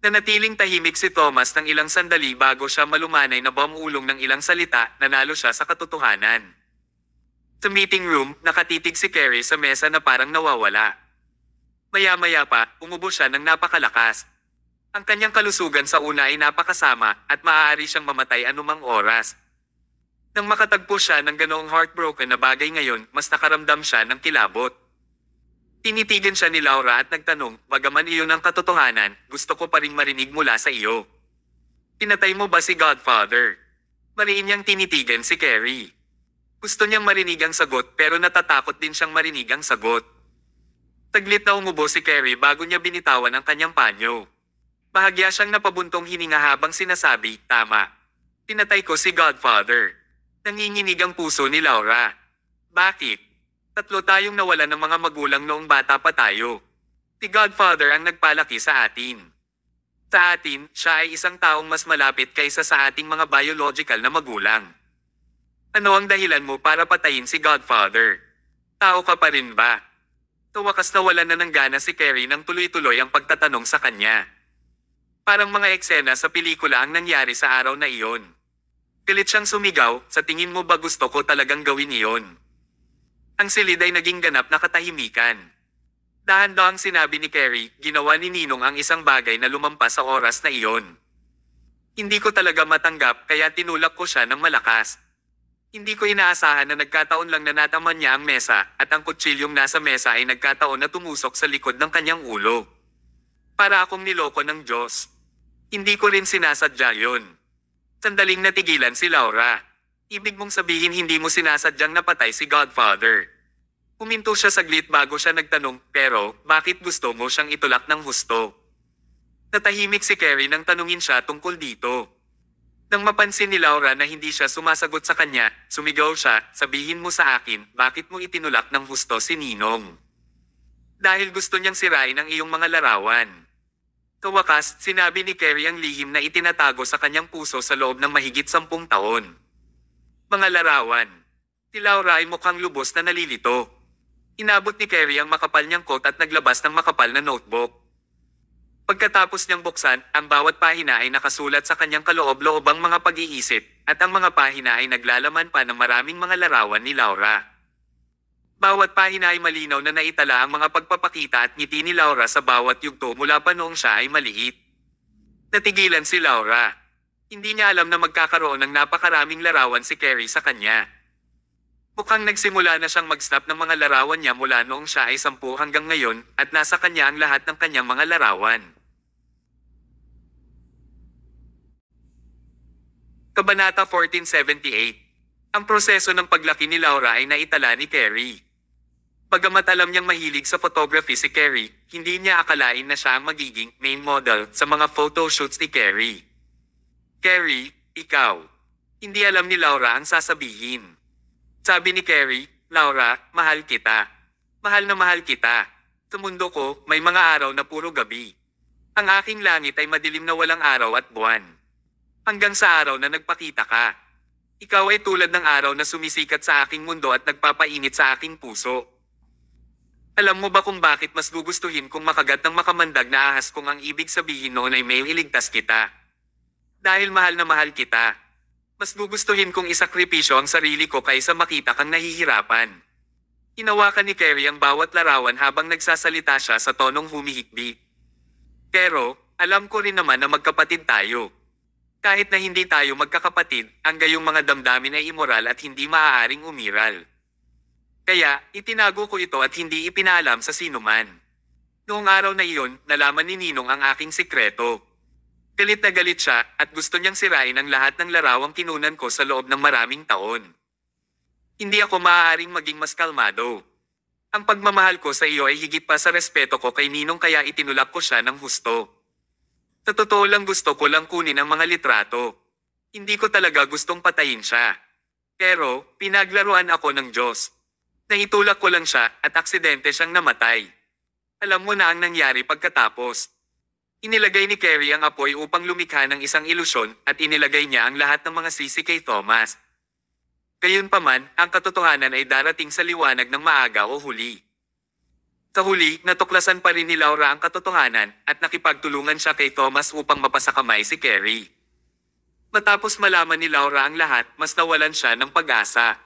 Nanatiling tahimik si Thomas ng ilang sandali bago siya malumanay na bumulong ng ilang salita, nanalo siya sa katotohanan. Sa meeting room, nakatitig si Carrie sa mesa na parang nawawala. Maya-maya pa, umubo siya ng napakalakas. Ang kanyang kalusugan sa una ay napakasama at maaari siyang mamatay anumang oras. Nang makatagpo siya ng ganoong heartbroken na bagay ngayon, mas nakaramdam siya ng kilabot. Tinitigan siya ni Laura at nagtanong, bagaman iyon ang katotohanan, gusto ko pa ring marinig mula sa iyo. Pinatay mo ba si Godfather? Mariin niyang tinitigan si Carrie. Gusto niyang marinig ang sagot pero natatakot din siyang marinig ang sagot. Taglit na umubo si Carrie bago niya binitawan ang kanyang panyo. Bahagya siyang napabuntong hininga habang sinasabi, tama. Pinatay ko si Godfather. Nanginginig ang puso ni Laura. Bakit? Tatlo tayong nawalan ng mga magulang noong bata pa tayo. Si Godfather ang nagpalaki sa atin. Sa atin, siya ay isang taong mas malapit kaysa sa ating mga biological na magulang. Ano ang dahilan mo para patayin si Godfather? Tao ka pa rin ba? Sa wakas nawalan na ng gana si Carrie nang tuloy-tuloy ang pagtatanong sa kanya. Parang mga eksena sa pelikula ang nangyari sa araw na iyon. Pilit siyang sumigaw, sa tingin mo ba gusto ko talagang gawin iyon? Ang silid ay naging ganap na katahimikan. Dahan-dahang sinabi ni Carrie, ginawa ni Ninong ang isang bagay na lumampas sa oras na iyon. Hindi ko talaga matanggap kaya tinulak ko siya ng malakas. Hindi ko inaasahan na nagkataon lang na nataman niya ang mesa at ang kutsilyong nasa mesa ay nagkataon na tumusok sa likod ng kanyang ulo. Para akong niloko ng Diyos. Hindi ko rin sinasadya yun. Sandaling natigilan si Laura. Ibig mong sabihin hindi mo sinasadyang napatay si Godfather. Huminto siya saglit bago siya nagtanong, pero bakit gusto mo siyang itulak ng husto? Natahimik si Carrie nang tanungin siya tungkol dito. Nang mapansin ni Laura na hindi siya sumasagot sa kanya, sumigaw siya, sabihin mo sa akin, bakit mo itinulak ng husto si Ninong? Dahil gusto niyang sirain ang iyong mga larawan. Kawakas, sinabi ni Carrie ang lihim na itinatago sa kanyang puso sa loob ng mahigit 10 taon. Mga larawan. Si Laura ay mukhang lubos na nalilito. Inabot ni Carrie ang makapal niyang coat at naglabas ng makapal na notebook. Pagkatapos niyang buksan, ang bawat pahina ay nakasulat sa kanyang kaloob-loobang mga pag-iisip, at ang mga pahina ay naglalaman pa ng maraming mga larawan ni Laura. Bawat pahina ay malinaw na naitala ang mga pagpapakita at ngiti ni Laura sa bawat yugto mula pa noong siya ay maliit. Natigilan si Laura. Hindi niya alam na magkakaroon ng napakaraming larawan si Carrie sa kanya. Mukhang nagsimula na siyang mag-snap ng mga larawan niya mula noong siya ay 10 hanggang ngayon at nasa kanya ang lahat ng kanyang mga larawan. Kabanata 1478. Ang proseso ng paglaki ni Laura ay naitala ni Carrie. Bagamat alam niyang mahilig sa photography si Carrie, hindi niya akalain na siya ang magiging main model sa mga photoshoots ni Carrie. Carrie, ikaw. Hindi alam ni Laura ang sasabihin. Sabi ni Carrie, Laura, mahal kita. Mahal na mahal kita. Sa mundo ko, may mga araw na puro gabi. Ang aking langit ay madilim na walang araw at buwan. Hanggang sa araw na nagpakita ka. Ikaw ay tulad ng araw na sumisikat sa aking mundo at nagpapainit sa aking puso. Alam mo ba kung bakit mas gugustuhin kung makagat ng makamandag na ahas kung ang ibig sabihin noon ay may iligtas kita? Dahil mahal na mahal kita. Mas gugustuhin kong isakripisyo ang sarili ko kaysa makita kang nahihirapan. Hinawakan ni Carrie ang bawat larawan habang nagsasalita siya sa tonong humihikbi. Pero, alam ko rin naman na magkapatid tayo. Kahit na hindi tayo magkakapatid, ang gayong mga damdamin ay immoral at hindi maaaring umiral. Kaya, itinago ko ito at hindi ipinaalam sa sinuman. Noong araw na iyon, nalaman ni Ninong ang aking sikreto. Galit na galit siya at gusto niyang sirain ang lahat ng larawang kinunan ko sa loob ng maraming taon. Hindi ako maaaring maging mas kalmado. Ang pagmamahal ko sa iyo ay higit pa sa respeto ko kay Ninong kaya itinulak ko siya ng husto. Sa totoo lang gusto ko lang kunin ang mga litrato. Hindi ko talaga gustong patayin siya. Pero, pinaglaruan ako ng Diyos. Naitulak ko lang siya at aksidente siyang namatay. Alam mo na ang nangyari pagkatapos. Inilagay ni Carrie ang apoy upang lumikha ng isang ilusyon at inilagay niya ang lahat ng mga sisi kay Thomas. Gayunpaman, ang katotohanan ay darating sa liwanag ng maaga o huli. Sa huli, natuklasan pa rin ni Laura ang katotohanan at nakipagtulungan siya kay Thomas upang mapasakamay si Carrie. Matapos malaman ni Laura ang lahat, mas nawalan siya ng pag-asa.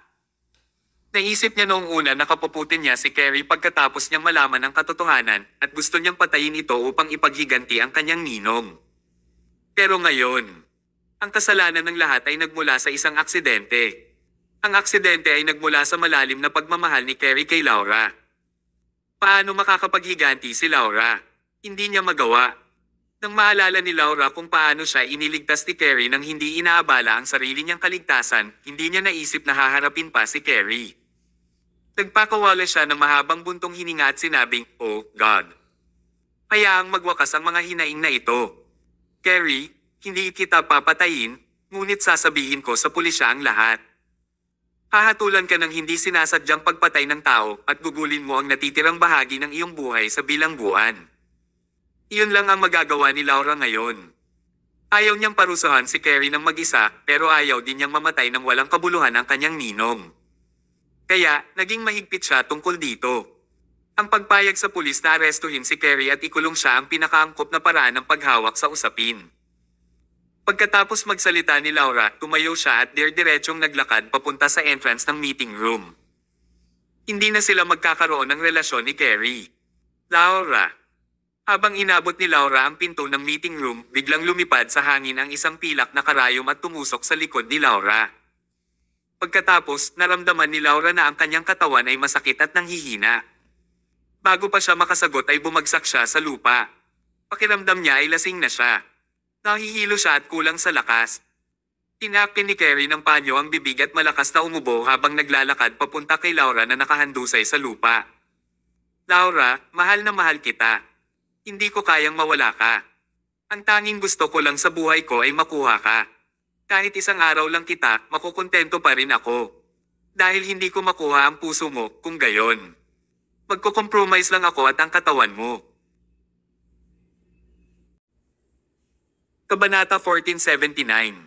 Naisip niya noong una na kapuputin niya si Carrie pagkatapos niyang malaman ang katotohanan at gusto niyang patayin ito upang ipaghiganti ang kanyang ninong. Pero ngayon, ang kasalanan ng lahat ay nagmula sa isang aksidente. Ang aksidente ay nagmula sa malalim na pagmamahal ni Carrie kay Laura. Paano makakapaghiganti si Laura? Hindi niya magawa. Nang maalala ni Laura kung paano siya iniligtas ni Carrie nang hindi inaabala ang sarili niyang kaligtasan, hindi niya naisip na haharapin pa si Carrie. Nagpakawala siya ng mahabang buntong hininga at sinabing, "Oh, God. Hayaang magwakas ang mga hinaing na ito. Carrie, hindi kita papatayin, ngunit sasabihin ko sa pulisya ang lahat. Hahatulan ka ng hindi sinasadyang pagpatay ng tao at gugulin mo ang natitirang bahagi ng iyong buhay sa bilangguan." Iyon lang ang magagawa ni Laura ngayon. Ayaw niyang parusahan si Carrie ng mag-isa pero ayaw din niyang mamatay ng walang kabuluhan ang kanyang ninong. Kaya, naging mahigpit siya tungkol dito. Ang pagpayag sa pulis na arestuhin si Carrie at ikulong siya ang pinakaangkop na paraan ng paghawak sa usapin. Pagkatapos magsalita ni Laura, tumayo siya at diretsyong naglakad papunta sa entrance ng meeting room. Hindi na sila magkakaroon ng relasyon ni Carrie. Laura. Habang inabot ni Laura ang pinto ng meeting room, biglang lumipad sa hangin ang isang pilak na karayom at tumusok sa likod ni Laura. Pagkatapos, naramdaman ni Laura na ang kanyang katawan ay masakit at nanghihina. Bago pa siya makasagot ay bumagsak siya sa lupa. Pakiramdam niya ay lasing na siya. Nahihilo siya at kulang sa lakas. Tinapin ni Carrie ng panyo ang bibig at malakas na umubo habang naglalakad papunta kay Laura na nakahandusay sa lupa. "Laura, mahal na mahal kita. Hindi ko kayang mawala ka. Ang tanging gusto ko lang sa buhay ko ay makuha ka. Kahit isang araw lang kita, makukontento pa rin ako. Dahil hindi ko makuha ang puso mo, kung gayon. Magko-compromise lang ako at ang katawan mo." Kabanata 1479.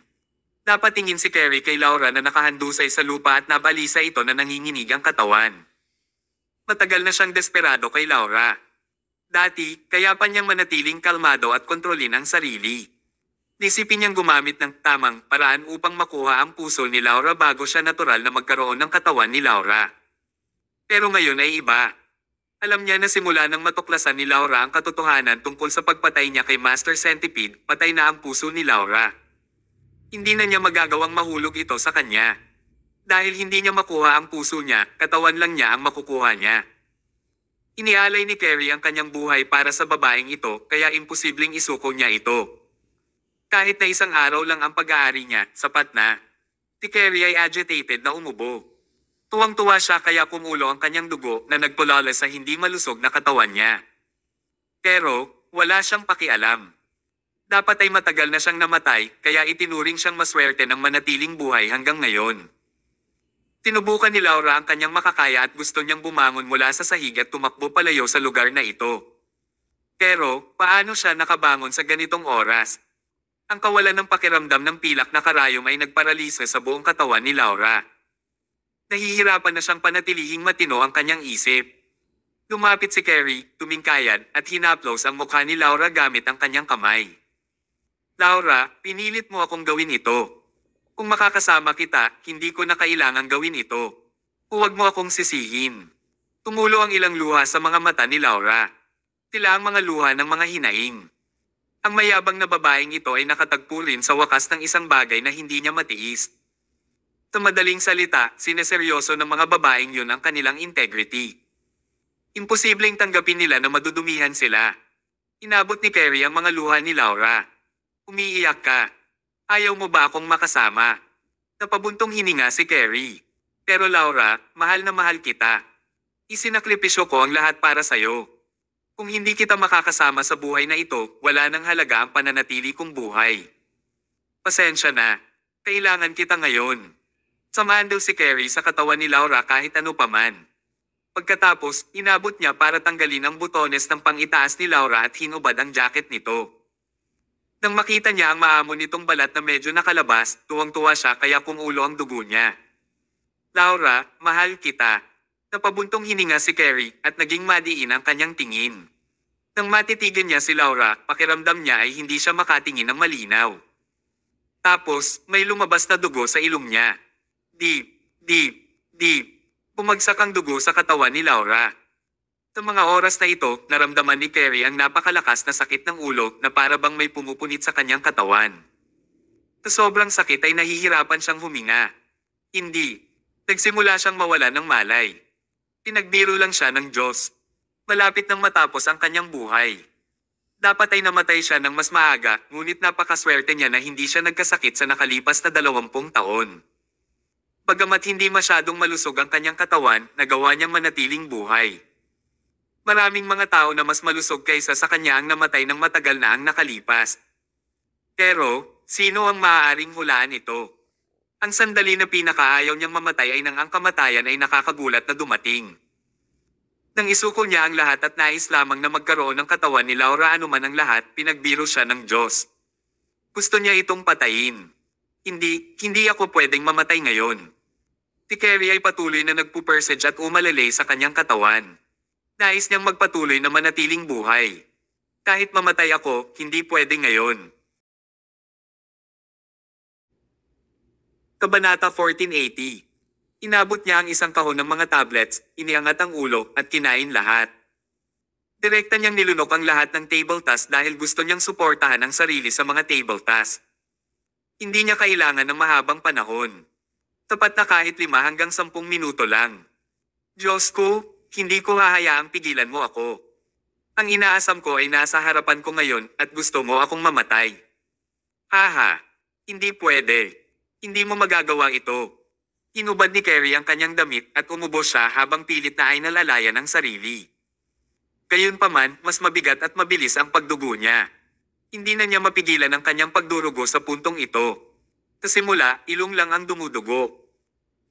Napatingin si Carrie kay Laura na nakahandusay sa lupa at nabalisa ito na nanginginig ang katawan. Matagal na siyang desperado kay Laura. Dati, kaya pa niyang manatiling kalmado at kontrolin ang sarili. Nisipin niyang gumamit ng tamang paraan upang makuha ang puso ni Laura bago siya natural na magkaroon ng katawan ni Laura. Pero ngayon ay iba. Alam niya na simula nang matuklasan ni Laura ang katotohanan tungkol sa pagpatay niya kay Master Centipede, patay na ang puso ni Laura. Hindi na niya magagawang mahulog ito sa kanya. Dahil hindi niya makuha ang puso niya, katawan lang niya ang makukuha niya. Inialay ni Carrie ang kanyang buhay para sa babaeng ito, kaya imposibleng isuko niya ito. Kahit na isang araw lang ang pag-aari niya, sapat na. Si Carrie ay agitated na umubo. Tuwang-tuwa siya kaya kumulo ang kanyang dugo na nagpulala sa hindi malusog na katawan niya. Pero, wala siyang pakialam. Dapat ay matagal na siyang namatay, kaya itinuring siyang maswerte ng manatiling buhay hanggang ngayon. Tinubukan ni Laura ang kanyang makakaya at gusto niyang bumangon mula sa sahig at tumakbo palayo sa lugar na ito. Pero, paano siya nakabangon sa ganitong oras? Ang kawalan ng pakiramdam ng pilak na karayom ay nagparalisa sa buong katawan ni Laura. Nahihirapan na siyang panatilihing matino ang kanyang isip. Lumapit si Carrie, tumingkayan, at hinaplos ang mukha ni Laura gamit ang kanyang kamay. "Laura, pinilit mo akong gawin ito. Kung makakasama kita, hindi ko na kailangang gawin ito. Huwag mo akong sisihin." Tumulo ang ilang luha sa mga mata ni Laura. Tila ang mga luha ng mga hinaing. Ang mayabang na babaeng ito ay nakatagpo rin sa wakas ng isang bagay na hindi niya matiis. Sa madaling salita, sineseryoso ng mga babaeng yun ang kanilang integrity. Imposibleng tanggapin nila na madudumihan sila. Inabot ni Carrie ang mga luha ni Laura. Umiiyak ka. Ayaw mo ba akong makasama? Napabuntong hininga si Carrie. Pero Laura, mahal na mahal kita. Isinakripisyo ko ang lahat para sa'yo. Kung hindi kita makakasama sa buhay na ito, wala nang halaga ang pananatili kong buhay. Pasensya na. Kailangan kita ngayon. Samahan daw si Carrie sa katawan ni Laura kahit ano paman. Pagkatapos, inabot niya para tanggalin ang butones ng pangitaas ni Laura at hinubad ang jacket nito. Nang makita niya ang maamon nitong balat na medyo nakalabas, tuwang-tuwa siya kaya kumulo ang dugo niya. Laura, mahal kita. Napabuntong hininga si Carrie at naging madiin ang kanyang tingin. Nang matitigan niya si Laura, pakiramdam niya ay hindi siya makatingin ng malinaw. Tapos, may lumabas na dugo sa ilong niya. Deep, deep, deep. Bumagsak ang dugo sa katawan ni Laura. Sa mga oras na ito, naramdaman ni Carrie ang napakalakas na sakit ng ulo na para bang may pumupunit sa kanyang katawan. Sa sobrang sakit ay nahihirapan siyang huminga. Hindi. Nagsimula siyang mawala ng malay. Pinagbiro lang siya ng Diyos. Malapit nang matapos ang kanyang buhay. Dapat ay namatay siya ng mas maaga, ngunit napakaswerte niya na hindi siya nagkasakit sa nakalipas na 20 taon. Bagamat hindi masyadong malusog ang kanyang katawan, nagawa niyang manatiling buhay. Maraming mga tao na mas malusog kaysa sa kanya ang namatay ng matagal na ang nakalipas. Pero, sino ang maaaring hulaan ito? Ang sandali na pinakaayaw niyang mamatay ay nang ang kamatayan ay nakakagulat na dumating. Nang isuko niya ang lahat at nais lamang na magkaroon ng katawan ni Laura anuman ang lahat, pinagbiro siya ng Diyos. Gusto niya itong patayin. Hindi ako pwedeng mamatay ngayon. Si Carrie ay patuloy na nagpupersage at umalalay sa kanyang katawan. Nais niyang magpatuloy na manatiling buhay. Kahit mamatay ako, hindi pwede ngayon. Kabanata 1480. Inabot niya ang isang kahon ng mga tablets, iniangat ang ulo, at kinain lahat. Direkta niyang nilunok ang lahat ng table task dahil gusto niyang suportahan ang sarili sa mga table task. Hindi niya kailangan ng mahabang panahon. Tapat na kahit 5 hanggang 10 minuto lang. Diyos ko, hindi ko hahayaang pigilan mo ako. Ang inaasam ko ay nasa harapan ko ngayon at gusto mo akong mamatay. Haha, hindi pwede. Hindi mo magagawa ito. Inubad ni Carrie ang kanyang damit at umubos siya habang pilit na ay nalalayan ang sarili. Gayunpaman, mas mabigat at mabilis ang pagdugo niya. Hindi na niya mapigilan ang kanyang pagdurugo sa puntong ito. Sa simula, ilong lang ang dumudugo.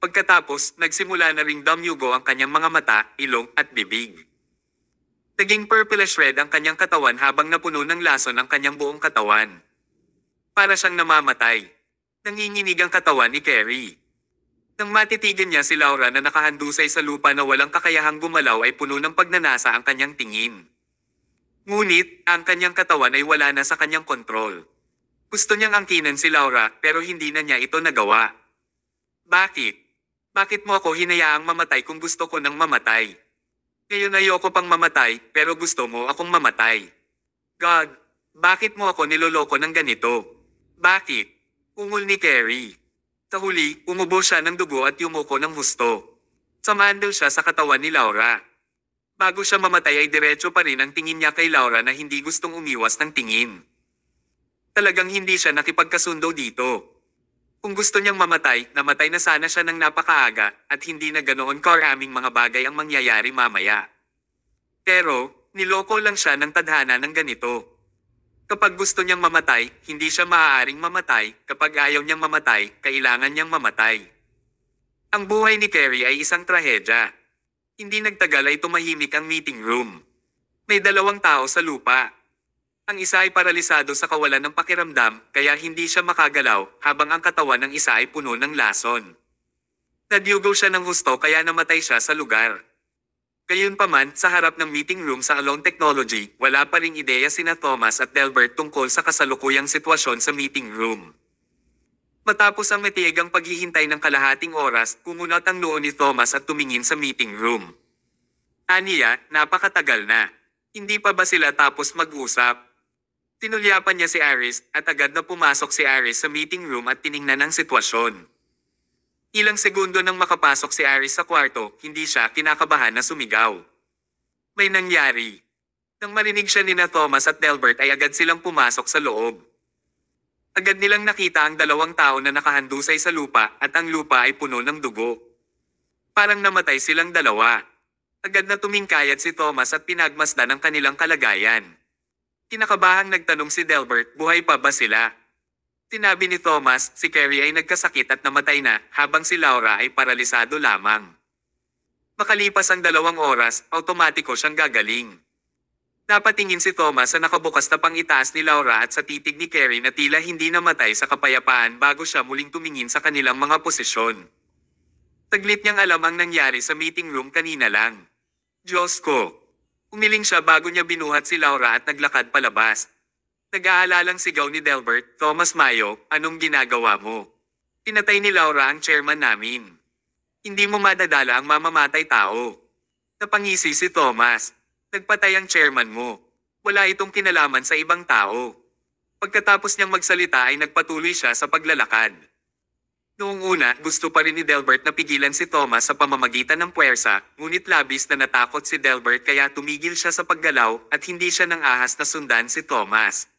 Pagkatapos, nagsimula na ring dumyugo ang kanyang mga mata, ilong at bibig. Naging purplish red ang kanyang katawan habang napuno ng lason ang kanyang buong katawan. Para siyang namamatay. Nanginginig ang katawan ni Carrie. Nang matitigan niya si Laura na nakahandusay sa lupa na walang kakayahang gumalaw ay puno ng pagnanasa ang kanyang tingin. Ngunit, ang kanyang katawan ay wala na sa kanyang kontrol. Gusto niyang angkinan si Laura pero hindi na niya ito nagawa. Bakit? Bakit mo ako hinayaang mamatay kung gusto ko nang mamatay? Ngayon ayoko pang mamatay pero gusto mo akong mamatay. God, bakit mo ako niloloko ng ganito? Bakit? Ungol ni Carrie. Sa huli, umubos siya ng dugo at yumuko ng husto. Samahan daw siya sa katawan ni Laura. Bago siya mamatay ay diretso pa rin ang tingin niya kay Laura na hindi gustong umiwas ng tingin. Talagang hindi siya nakipagkasundo dito. Kung gusto niyang mamatay, namatay na sana siya ng napakaaga at hindi na ganoon karaming mga bagay ang mangyayari mamaya. Pero, niloko lang siya ng tadhana ng ganito. Kapag gusto niyang mamatay, hindi siya maaaring mamatay. Kapag ayaw niyang mamatay, kailangan niyang mamatay. Ang buhay ni Carrie ay isang trahedya. Hindi nagtagal ay tumahimik ang meeting room. May 2 tao sa lupa. Ang isa ay paralisado sa kawalan ng pakiramdam, kaya hindi siya makagalaw, habang ang katawan ng isa ay puno ng lason. Nadyugo siya ng husto kaya namatay siya sa lugar. Gayunpaman, sa harap ng meeting room sa Alone Technology, wala pa ring ideya sina Thomas at Delbert tungkol sa kasalukuyang sitwasyon sa meeting room. Matapos ang matiyagang paghihintay ng kalahating oras, kumunat ang noo ni Thomas at tumingin sa meeting room. Aniya, napakatagal na. Hindi pa ba sila tapos mag-usap? Tinulyapan niya si Aris at agad na pumasok si Aris sa meeting room at tiningnan ang sitwasyon. Ilang segundo nang makapasok si Aris sa kwarto, hindi siya kinakabahan na sumigaw. May nangyari. Nang marinig siya ni na Thomas at Delbert ay agad silang pumasok sa loob. Agad nilang nakita ang dalawang tao na nakahandusay sa lupa at ang lupa ay puno ng dugo. Parang namatay silang dalawa. Agad na tumingkayat si Thomas at pinagmasdan ang kanilang kalagayan. Kinakabahang nagtanong si Delbert, buhay pa ba sila? Sinabi ni Thomas, si Carrie ay nagkasakit at namatay na, habang si Laura ay paralisado lamang. Makalipas ang 2 oras, automatiko siyang gagaling. Napatingin si Thomas sa nakabukas na pangitaas ni Laura at sa titig ni Carrie na tila hindi namatay sa kapayapaan bago siya muling tumingin sa kanilang mga posisyon. Taglit niyang alam ang nangyari sa meeting room kanina lang. Diyos ko! Umiling siya bago niya binuhat si Laura at naglakad palabas. Nag-aalalang sigaw ni Delbert, Thomas Mayo, anong ginagawa mo? Pinatay ni Laura ang chairman namin. Hindi mo madadala ang mamamatay tao. Napangisi si Thomas. Nagpatay ang chairman mo. Wala itong kinalaman sa ibang tao. Pagkatapos niyang magsalita ay nagpatuloy siya sa paglalakad. Noong una, gusto pa rin ni Delbert na pigilan si Thomas sa pamamagitan ng puwersa, ngunit labis na natakot si Delbert kaya tumigil siya sa paggalaw at hindi siya nang ahas na sundan si Thomas.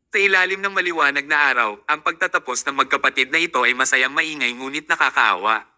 Sa ilalim ng maliwanag na araw, ang pagtatapos ng magkapatid na ito ay masayang maingay ngunit nakakaawa.